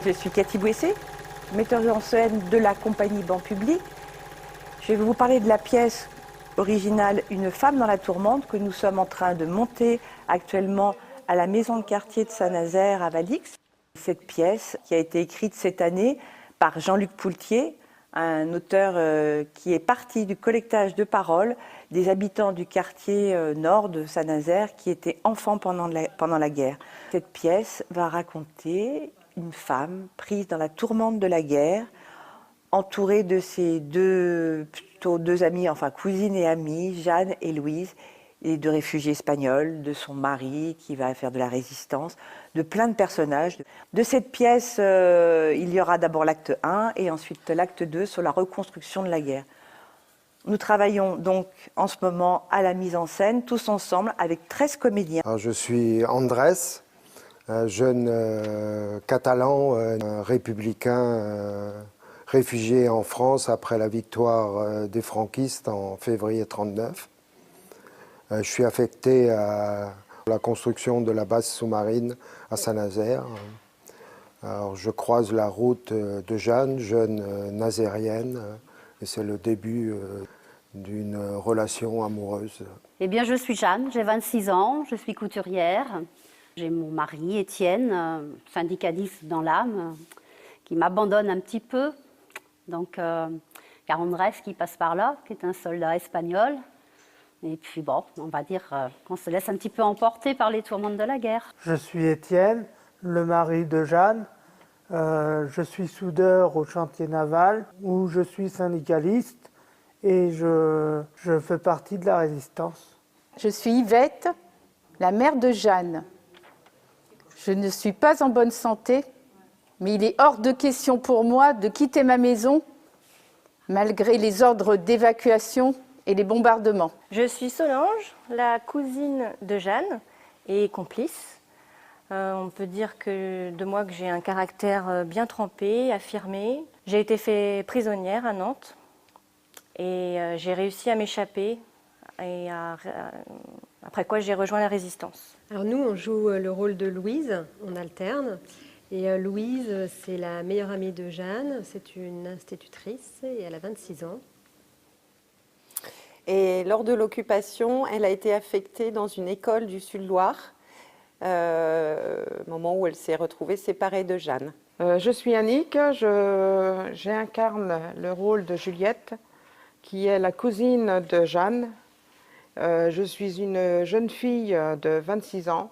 Je suis Cathy Bouessé, metteuse en scène de la compagnie Banc Public. Je vais vous parler de la pièce originale Une femme dans la tourmente que nous sommes en train de monter actuellement à la maison de quartier de Saint-Nazaire à Valix. Cette pièce qui a été écrite cette année par Jean-Luc Poultier, un auteur qui est parti du collectage de paroles des habitants du quartier nord de Saint-Nazaire qui étaient enfants pendant la guerre. Cette pièce va raconter une femme prise dans la tourmente de la guerre, entourée de ses deux amies, enfin cousines et amies, Jeanne et Louise, et de réfugiés espagnols, de son mari qui va faire de la résistance, de plein de personnages. De cette pièce, il y aura d'abord l'acte 1 et ensuite l'acte 2 sur la reconstruction de la guerre. Nous travaillons donc en ce moment à la mise en scène, tous ensemble, avec 13 comédiens. Alors, je suis Andrés, un jeune catalan, républicain, réfugié en France après la victoire des franquistes en février 1939. Je suis affecté à la construction de la base sous-marine à Saint-Nazaire. Alors, je croise la route de Jeanne, jeune nazérienne, et c'est le début d'une relation amoureuse. Eh bien, je suis Jeanne, j'ai 26 ans, je suis couturière. J'ai mon mari, Étienne, syndicaliste dans l'âme, qui m'abandonne un petit peu. Donc, car Andrés qui passe par là, qui est un soldat espagnol. Et puis bon, on va dire qu'on se laisse un petit peu emporter par les tourmentes de la guerre. Je suis Étienne, le mari de Jeanne. Je suis soudeur au chantier naval où je suis syndicaliste et je fais partie de la résistance. Je suis Yvette, la mère de Jeanne. Je ne suis pas en bonne santé, mais il est hors de question pour moi de quitter ma maison malgré les ordres d'évacuation et les bombardements. Je suis Solange, la cousine de Jeanne et complice. On peut dire de moi que j'ai un caractère bien trempé, affirmé. J'ai été faite prisonnière à Nantes et j'ai réussi à m'échapper et après quoi j'ai rejoint la résistance. Alors nous, on joue le rôle de Louise, on alterne. Et Louise, c'est la meilleure amie de Jeanne, c'est une institutrice et elle a 26 ans. Et lors de l'occupation, elle a été affectée dans une école du Sud-Loire, moment où elle s'est retrouvée séparée de Jeanne. Je suis Annick, j'incarne le rôle de Juliette, qui est la cousine de Jeanne. Je suis une jeune fille de 26 ans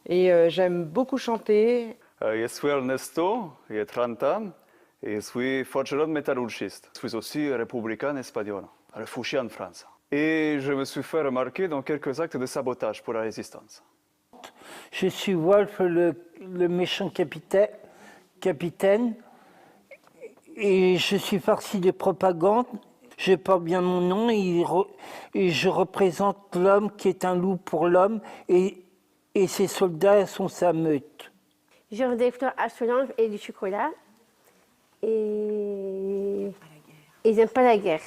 et j'aime beaucoup chanter. Je suis Ernesto, j'ai 30 ans et je suis forgeron métallurgiste. Je suis aussi républicain espagnol, réfugié en France. Et je me suis fait remarquer dans quelques actes de sabotage pour la résistance. Je suis Wolf, le méchant capitaine, et je suis farci de propagande. Je porte bien mon nom et je représente l'homme qui est un loup pour l'homme et ses soldats sont sa meute. J'offre des fleurs à Solange et du chocolat et ils n'aiment pas la guerre.